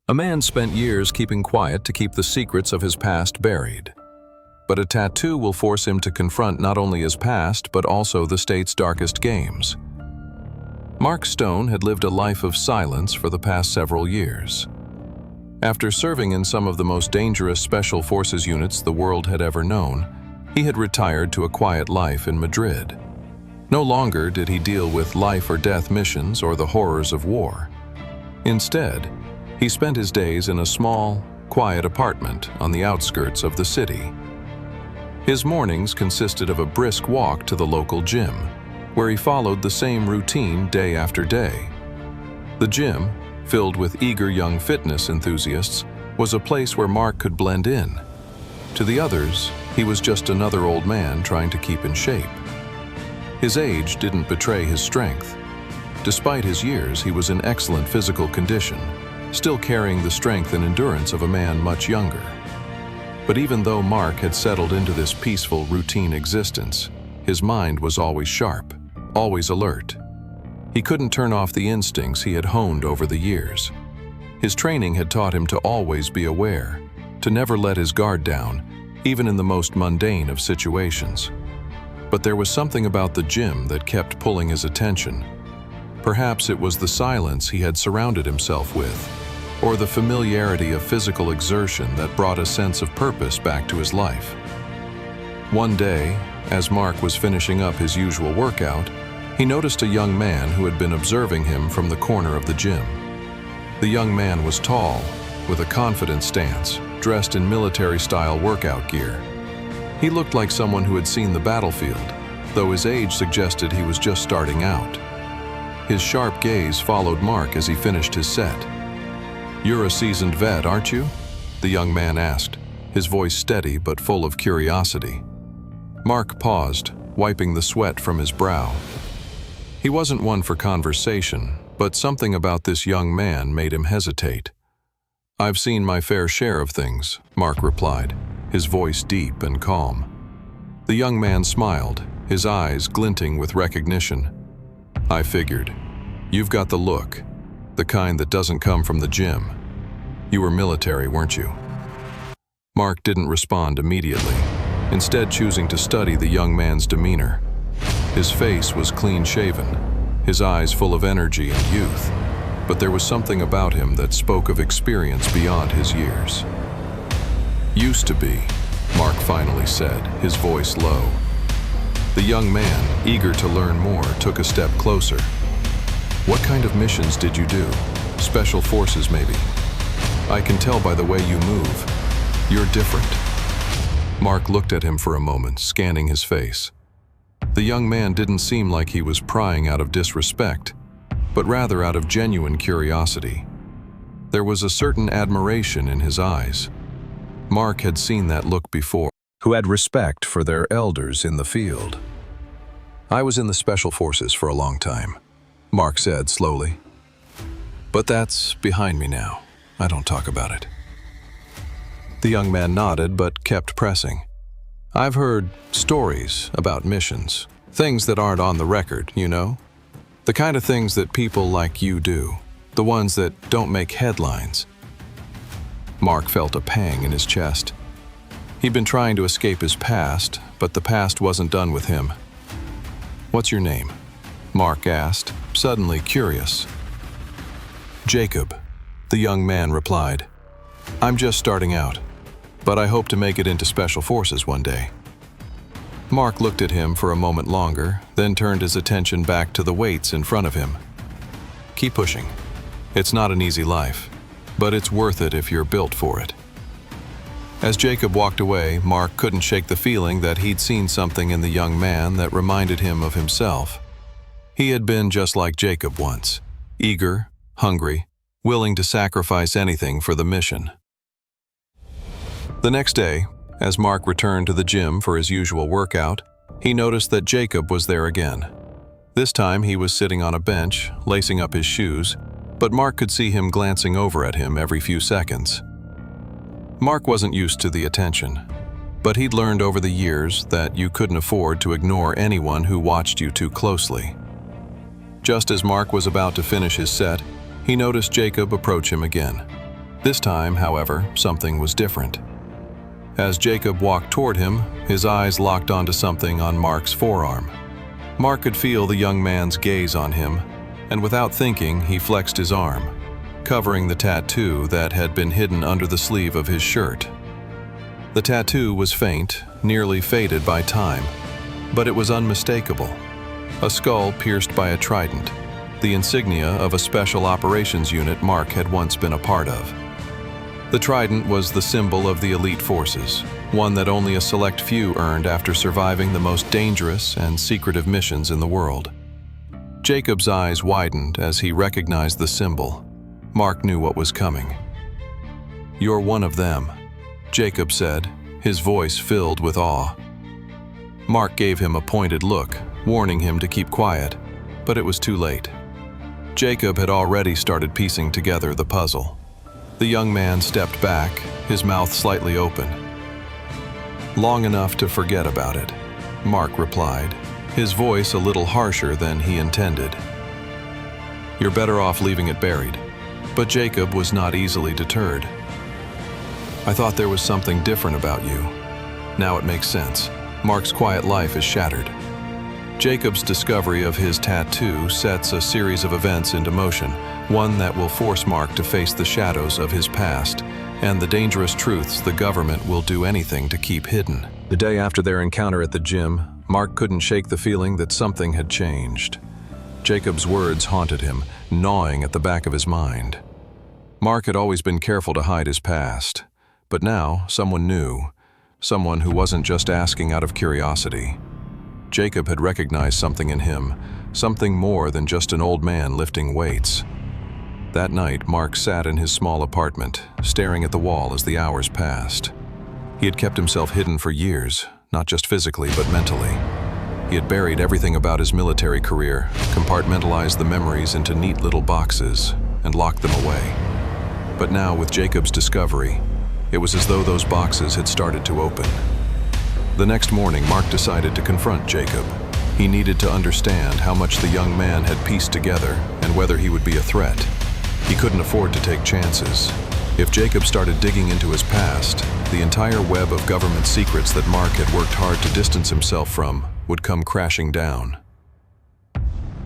A man spent years keeping quiet to keep the secrets of his past buried. But a tattoo will force him to confront not only his past, but also the state's darkest games. Mark Stone had lived a life of silence for the past several years. After serving in some of the most dangerous special forces units the world had ever known, he had retired to a quiet life in Madrid. No longer did he deal with life-or-death missions or the horrors of war. Instead, he spent his days in a small, quiet apartment on the outskirts of the city. His mornings consisted of a brisk walk to the local gym, where he followed the same routine day after day. The gym, filled with eager young fitness enthusiasts, was a place where Mark could blend in. To the others, he was just another old man trying to keep in shape. His age didn't betray his strength. Despite his years, he was in excellent physical condition, still carrying the strength and endurance of a man much younger. But even though Mark had settled into this peaceful, routine existence, his mind was always sharp, always alert. He couldn't turn off the instincts he had honed over the years. His training had taught him to always be aware, to never let his guard down, even in the most mundane of situations. But there was something about the gym that kept pulling his attention. Perhaps it was the silence he had surrounded himself with, or the familiarity of physical exertion that brought a sense of purpose back to his life. One day, as Mark was finishing up his usual workout, he noticed a young man who had been observing him from the corner of the gym. The young man was tall, with a confident stance, dressed in military-style workout gear. He looked like someone who had seen the battlefield, though his age suggested he was just starting out. His sharp gaze followed Mark as he finished his set. "You're a seasoned vet, aren't you?" the young man asked, his voice steady but full of curiosity. Mark paused, wiping the sweat from his brow. He wasn't one for conversation, but something about this young man made him hesitate. "I've seen my fair share of things," Mark replied, his voice deep and calm. The young man smiled, his eyes glinting with recognition. "I figured. You've got the look, the kind that doesn't come from the gym. You were military, weren't you?" Mark didn't respond immediately, instead choosing to study the young man's demeanor. His face was clean-shaven, his eyes full of energy and youth, but there was something about him that spoke of experience beyond his years. "Used to be," Mark finally said, his voice low. The young man, eager to learn more, took a step closer. "What kind of missions did you do? Special forces, maybe? I can tell by the way you move. You're different." Mark looked at him for a moment, scanning his face. The young man didn't seem like he was prying out of disrespect, but rather out of genuine curiosity. There was a certain admiration in his eyes. Mark had seen that look before, who had respect for their elders in the field. "I was in the Special Forces for a long time," Mark said slowly. "But that's behind me now. I don't talk about it." The young man nodded but kept pressing. "I've heard stories about missions, things that aren't on the record, you know? The kind of things that people like you do, the ones that don't make headlines." Mark felt a pang in his chest. He'd been trying to escape his past, but the past wasn't done with him. "What's your name?" Mark asked, suddenly curious. "Jacob," the young man replied. "I'm just starting out, but I hope to make it into Special Forces one day." Mark looked at him for a moment longer, then turned his attention back to the weights in front of him. "Keep pushing. It's not an easy life, but it's worth it if you're built for it." As Jacob walked away, Mark couldn't shake the feeling that he'd seen something in the young man that reminded him of himself. He had been just like Jacob once, eager, hungry, willing to sacrifice anything for the mission. The next day, as Mark returned to the gym for his usual workout, he noticed that Jacob was there again. This time he was sitting on a bench, lacing up his shoes, but Mark could see him glancing over at him every few seconds. Mark wasn't used to the attention, but he'd learned over the years that you couldn't afford to ignore anyone who watched you too closely. Just as Mark was about to finish his set, he noticed Jacob approach him again. This time, however, something was different. As Jacob walked toward him, his eyes locked onto something on Mark's forearm. Mark could feel the young man's gaze on him, and without thinking, he flexed his arm, covering the tattoo that had been hidden under the sleeve of his shirt. The tattoo was faint, nearly faded by time, but it was unmistakable. A skull pierced by a trident, the insignia of a special operations unit Mark had once been a part of. The trident was the symbol of the elite forces, one that only a select few earned after surviving the most dangerous and secretive missions in the world. Jacob's eyes widened as he recognized the symbol. Mark knew what was coming. "You're one of them," Jacob said, his voice filled with awe. Mark gave him a pointed look, warning him to keep quiet, but it was too late. Jacob had already started piecing together the puzzle. The young man stepped back, his mouth slightly open. "Long enough to forget about it," Mark replied, his voice a little harsher than he intended. "You're better off leaving it buried." But Jacob was not easily deterred. "I thought there was something different about you. Now it makes sense. Mark's quiet life is shattered." Jacob's discovery of his tattoo sets a series of events into motion, one that will force Mark to face the shadows of his past and the dangerous truths the government will do anything to keep hidden. The day after their encounter at the gym, Mark couldn't shake the feeling that something had changed. Jacob's words haunted him, gnawing at the back of his mind. Mark had always been careful to hide his past, but now someone new, someone who wasn't just asking out of curiosity. Jacob had recognized something in him, something more than just an old man lifting weights. That night, Mark sat in his small apartment, staring at the wall as the hours passed. He had kept himself hidden for years, not just physically but mentally. He had buried everything about his military career, compartmentalized the memories into neat little boxes, and locked them away. But now, with Jacob's discovery, it was as though those boxes had started to open. The next morning, Mark decided to confront Jacob. He needed to understand how much the young man had pieced together and whether he would be a threat. He couldn't afford to take chances. If Jacob started digging into his past, the entire web of government secrets that Mark had worked hard to distance himself from would come crashing down.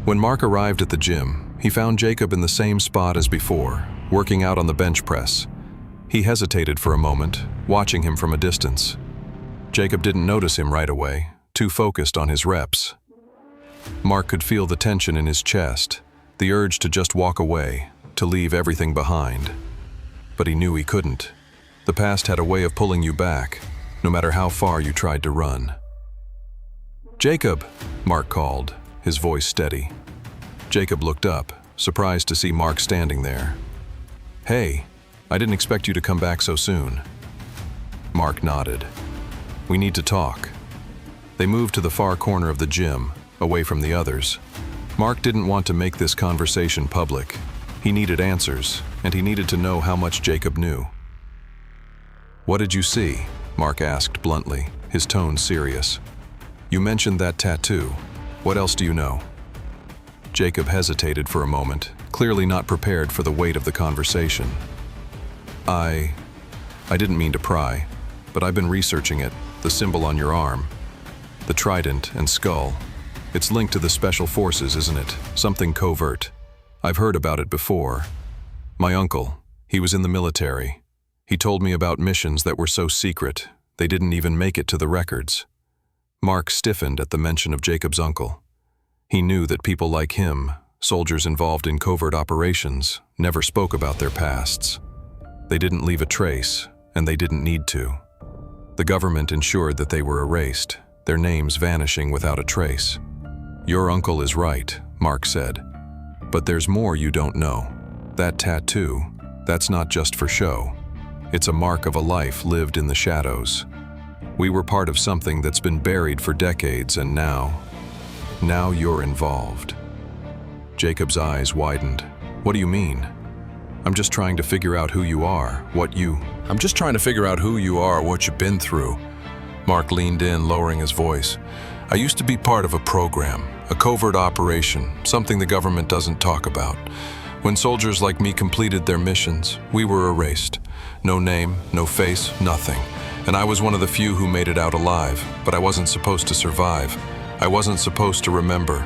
When Mark arrived at the gym, he found Jacob in the same spot as before, working out on the bench press. He hesitated for a moment, watching him from a distance. Jacob didn't notice him right away, too focused on his reps. Mark could feel the tension in his chest, the urge to just walk away, to leave everything behind. But he knew he couldn't. The past had a way of pulling you back, no matter how far you tried to run. "Jacob," Mark called, his voice steady. Jacob looked up, surprised to see Mark standing there. "Hey, I didn't expect you to come back so soon." Mark nodded. "We need to talk." They moved to the far corner of the gym, away from the others. Mark didn't want to make this conversation public. He needed answers, and he needed to know how much Jacob knew. "What did you see?" Mark asked bluntly, his tone serious. "You mentioned that tattoo. What else do you know?" Jacob hesitated for a moment, clearly not prepared for the weight of the conversation. I didn't mean to pry, but I've been researching it, the symbol on your arm. The trident and skull. It's linked to the special forces, isn't it? Something covert. I've heard about it before. My uncle, he was in the military. He told me about missions that were so secret, they didn't even make it to the records. Mark stiffened at the mention of Jacob's uncle. He knew that people like him, soldiers involved in covert operations, never spoke about their pasts. They didn't leave a trace, and they didn't need to. The government ensured that they were erased, their names vanishing without a trace. "Your uncle is right," Mark said. "But there's more you don't know. That tattoo, that's not just for show. It's a mark of a life lived in the shadows. We were part of something that's been buried for decades, and now you're involved." Jacob's eyes widened. "What do you mean?" I'm just trying to figure out who you are, what you've been through." Mark leaned in, lowering his voice. "I used to be part of a program, a covert operation, something the government doesn't talk about. When soldiers like me completed their missions, we were erased. No name, no face, nothing. And I was one of the few who made it out alive, but I wasn't supposed to survive. I wasn't supposed to remember.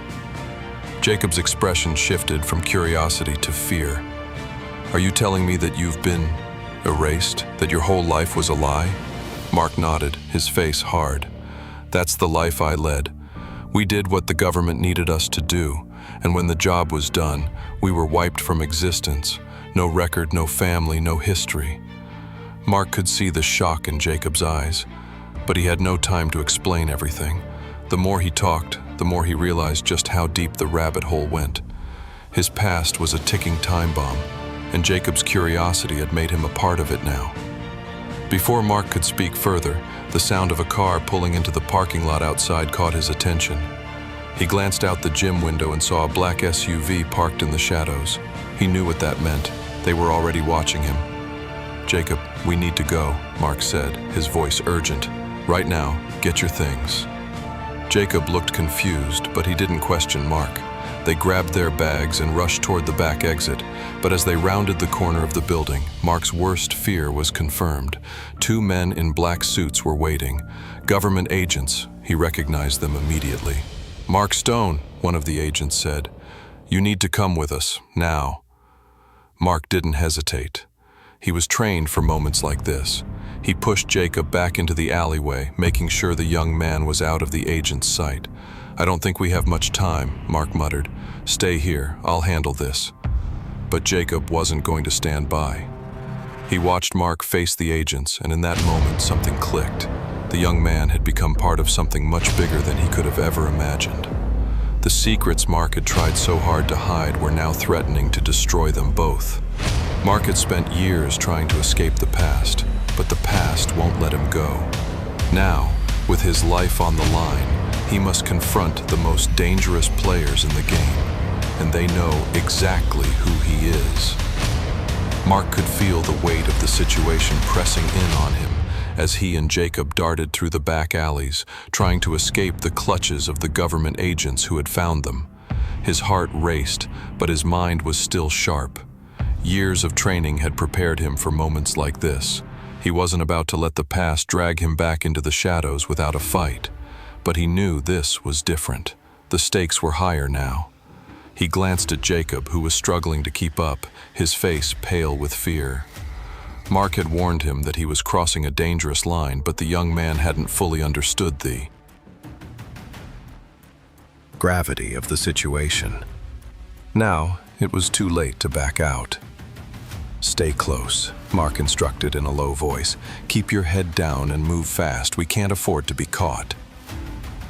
Jacob's expression shifted from curiosity to fear. Are you telling me that you've been erased? That your whole life was a lie? Mark nodded, his face hard. That's the life I led. We did what the government needed us to do, and when the job was done, we were wiped from existence. No record, no family, no history. Mark could see the shock in Jacob's eyes, but he had no time to explain everything. The more he talked, the more he realized just how deep the rabbit hole went. His past was a ticking time bomb, and Jacob's curiosity had made him a part of it now. Before Mark could speak further, the sound of a car pulling into the parking lot outside caught his attention. He glanced out the gym window and saw a black SUV parked in the shadows. He knew what that meant. They were already watching him. Jacob, we need to go, Mark said, his voice urgent. Right now, get your things. Jacob looked confused, but he didn't question Mark. They grabbed their bags and rushed toward the back exit, but as they rounded the corner of the building, Mark's worst fear was confirmed. 2 men in black suits were waiting. Government agents. He recognized them immediately. Mark Stone, one of the agents said. You need to come with us, now. Mark didn't hesitate. He was trained for moments like this. He pushed Jacob back into the alleyway, making sure the young man was out of the agent's sight. I don't think we have much time, Mark muttered. Stay here, I'll handle this. But Jacob wasn't going to stand by. He watched Mark face the agents, and in that moment something clicked. The young man had become part of something much bigger than he could have ever imagined. The secrets Mark had tried so hard to hide were now threatening to destroy them both. Mark had spent years trying to escape the past, but the past won't let him go. Now, with his life on the line, he must confront the most dangerous players in the game, and they know exactly who he is. Mark could feel the weight of the situation pressing in on him as he and Jacob darted through the back alleys, trying to escape the clutches of the government agents who had found them. His heart raced, but his mind was still sharp. Years of training had prepared him for moments like this. He wasn't about to let the past drag him back into the shadows without a fight. But he knew this was different. The stakes were higher now. He glanced at Jacob, who was struggling to keep up, his face pale with fear. Mark had warned him that he was crossing a dangerous line, but the young man hadn't fully understood the gravity of the situation. Now, it was too late to back out. Stay close, Mark instructed in a low voice. Keep your head down and move fast. We can't afford to be caught.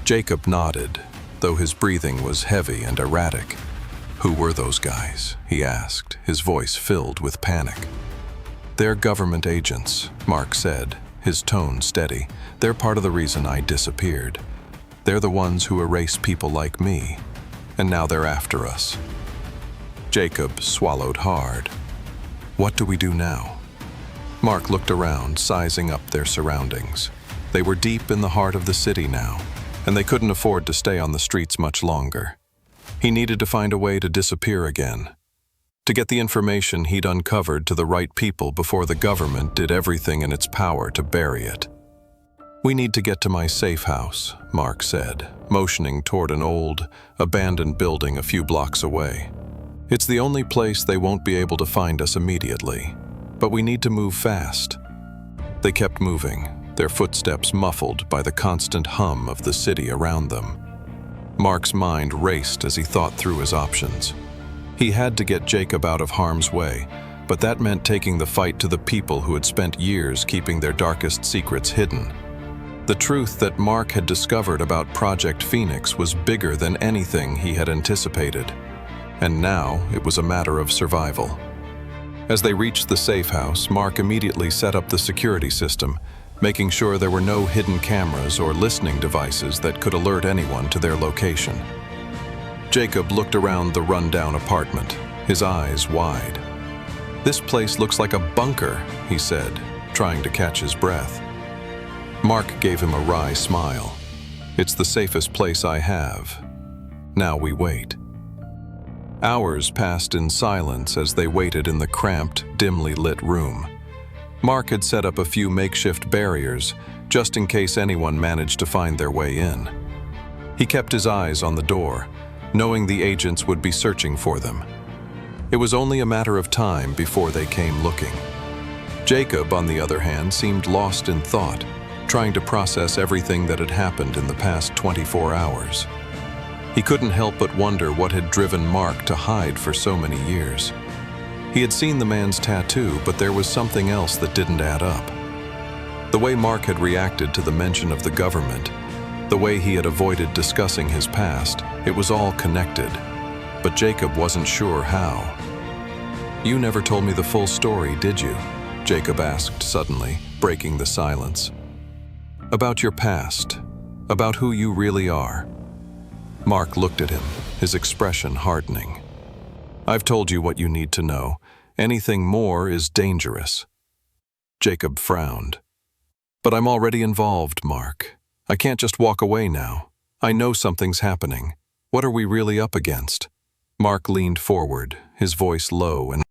Jacob nodded, though his breathing was heavy and erratic. Who were those guys? He asked, his voice filled with panic. They're government agents, Mark said, his tone steady. They're part of the reason I disappeared. They're the ones who erase people like me, and now they're after us. Jacob swallowed hard. What do we do now? Mark looked around, sizing up their surroundings. They were deep in the heart of the city now, and they couldn't afford to stay on the streets much longer. He needed to find a way to disappear again, to get the information he'd uncovered to the right people before the government did everything in its power to bury it. We need to get to my safe house, Mark said, motioning toward an old, abandoned building a few blocks away. It's the only place they won't be able to find us immediately, but we need to move fast. They kept moving, their footsteps muffled by the constant hum of the city around them. Mark's mind raced as he thought through his options. He had to get Jacob out of harm's way, but that meant taking the fight to the people who had spent years keeping their darkest secrets hidden. The truth that Mark had discovered about Project Phoenix was bigger than anything he had anticipated, and now it was a matter of survival. As they reached the safe house, Mark immediately set up the security system, making sure there were no hidden cameras or listening devices that could alert anyone to their location. Jacob looked around the rundown apartment, his eyes wide. "This place looks like a bunker," he said, trying to catch his breath. Mark gave him a wry smile. "It's the safest place I have. Now we wait." Hours passed in silence as they waited in the cramped, dimly lit room. Mark had set up a few makeshift barriers, just in case anyone managed to find their way in. He kept his eyes on the door, knowing the agents would be searching for them. It was only a matter of time before they came looking. Jacob, on the other hand, seemed lost in thought, trying to process everything that had happened in the past 24 hours. He couldn't help but wonder what had driven Mark to hide for so many years. He had seen the man's tattoo, but there was something else that didn't add up. The way Mark had reacted to the mention of the government, the way he had avoided discussing his past, it was all connected. But Jacob wasn't sure how. "You never told me the full story, did you?" Jacob asked suddenly, breaking the silence. "About your past, about who you really are." Mark looked at him, his expression hardening. "I've told you what you need to know. Anything more is dangerous." Jacob frowned. "But I'm already involved, Mark. I can't just walk away now. I know something's happening. What are we really up against?" Mark leaned forward, his voice low and